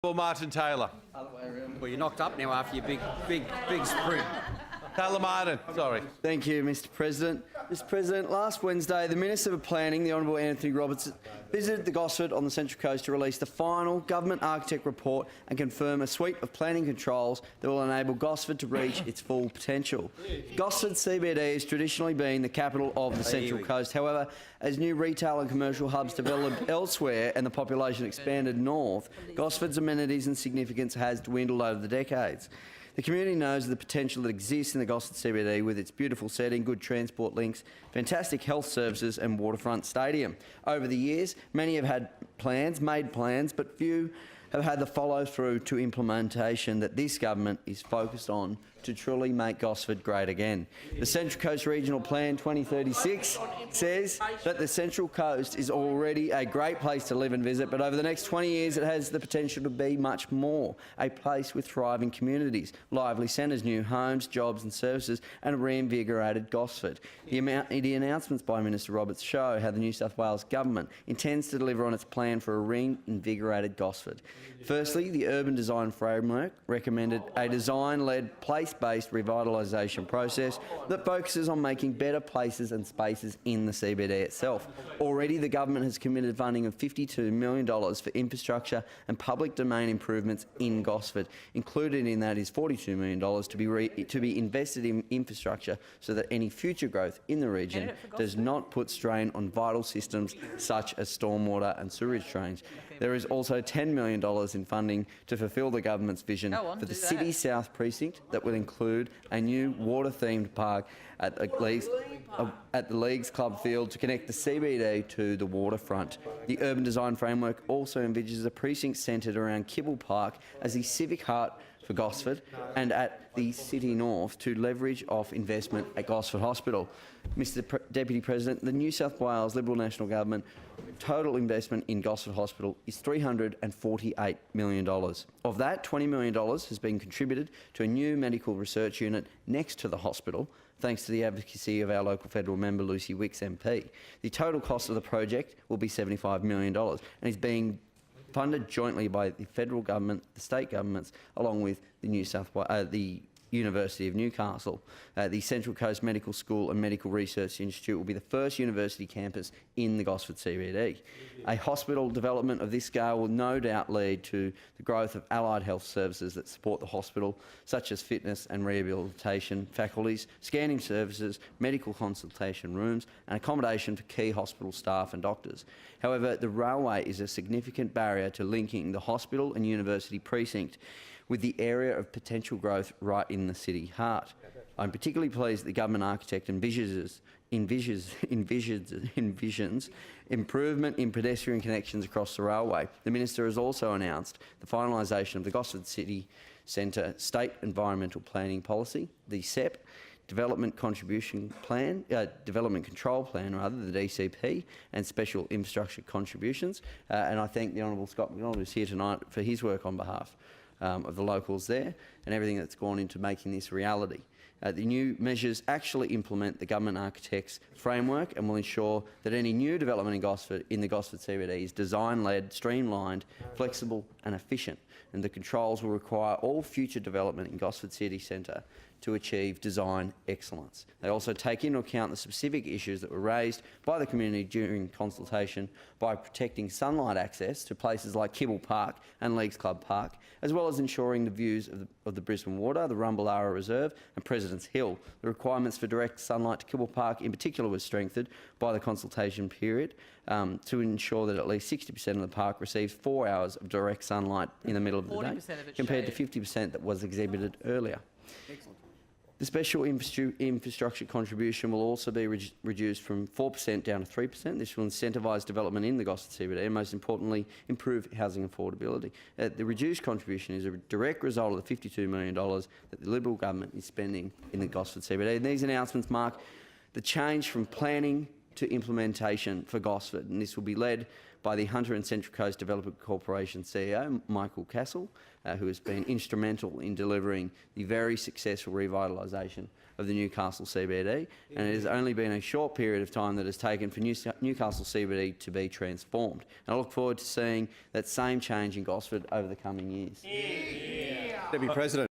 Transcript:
Well, Martin Taylor. Other way around. Well, you're knocked up now after your big sprint. Taylor Martin, sorry. Thank you, Mr President. Mr President, last Wednesday, the Minister for Planning, the Honourable Anthony Roberts, visited the Gosford on the Central Coast to release the final Government Architect report and confirm a suite of planning controls that will enable Gosford to reach its full potential. Gosford CBD has traditionally been the capital of the Central Coast. However, as new retail and commercial hubs developed elsewhere and the population expanded north, Gosford's amenities and significance has dwindled over the decades. The community knows the potential that exists in the Gosford CBD with its beautiful setting, good transport links, fantastic health services and waterfront stadium. Over the years, many have made plans, but few have had the follow-through to implementation that this government is focused on to truly make Gosford great again. The Central Coast Regional Plan 2036 says that the Central Coast is already a great place to live and visit, but over the next 20 years it has the potential to be much more, a place with thriving communities, lively centres, new homes, jobs and services, and a reinvigorated Gosford. The announcements by Minister Roberts show how the New South Wales Government intends to deliver on its plan for a reinvigorated Gosford. Firstly, the Urban Design Framework recommended a design-led place-based revitalisation process that focuses on making better places and spaces in the CBD itself. Already, the government has committed funding of $52 million for infrastructure and public domain improvements in Gosford. Included in that is $42 million to be invested in infrastructure so that any future growth in the region does not put strain on vital systems such as stormwater and sewerage drains. There is also $10 million in funding to fulfil the government's vision for the City South Precinct that will include a new water-themed park at the Leagues Club field to connect the CBD to the waterfront. The Urban Design Framework also envisages a precinct centred around Kibble Park as the civic heart for Gosford and at the City North to leverage off investment at Gosford Hospital. Mr Deputy President, the New South Wales Liberal National Government total investment in Gosford Hospital is $348 million. Of that, $20 million has been contributed to a new medical research unit next to the hospital, thanks to the advocacy of our local federal member Lucy Wicks MP. The total cost of the project will be $75 million and is being funded jointly by the federal government, the state governments, along with the University of Newcastle. The Central Coast Medical School and Medical Research Institute will be the first university campus in the Gosford CBD. A hospital development of this scale will no doubt lead to the growth of allied health services that support the hospital, such as fitness and rehabilitation faculties, scanning services, medical consultation rooms and accommodation for key hospital staff and doctors. However, the railway is a significant barrier to linking the hospital and university precinct with the area of potential growth right in the city heart. I'm particularly pleased that the government architect envisions improvement in pedestrian connections across the railway. The Minister has also announced the finalisation of the Gosford City Centre State Environmental Planning Policy, the SEP, Development Control Plan, the DCP, and Special Infrastructure Contributions. And I thank the Honourable Scott McDonald, who's here tonight, for his work on behalf of the locals there and everything that's gone into making this reality. The new measures actually implement the government architect's framework and will ensure that any new development in the Gosford CBD is design-led, streamlined, flexible and efficient, and the controls will require all future development in Gosford City Centre to achieve design excellence. They also take into account the specific issues that were raised by the community during consultation by protecting sunlight access to places like Kibble Park and Leagues Club Park, as well as ensuring the views of the Brisbane Water, the Rumballara Reserve and President's Hill. The requirements for direct sunlight to Kibble Park in particular was strengthened by the consultation period to ensure that at least 60% of the park receives 4 hours of direct sunlight in the middle of the day, compared to 50% that was exhibited earlier. Excellent. The special infrastructure contribution will also be reduced from 4% down to 3%. This will incentivise development in the Gosford CBD and, most importantly, improve housing affordability. The reduced contribution is a direct result of the $52 million that the Liberal government is spending in the Gosford CBD. And these announcements mark the change from planning to implementation for Gosford, and this will be led by the Hunter and Central Coast Development Corporation CEO, Michael Castle, who has been instrumental in delivering the very successful revitalisation of the Newcastle CBD, and it has only been a short period of time that has taken for Newcastle CBD to be transformed. And I look forward to seeing that same change in Gosford over the coming years. Deputy President.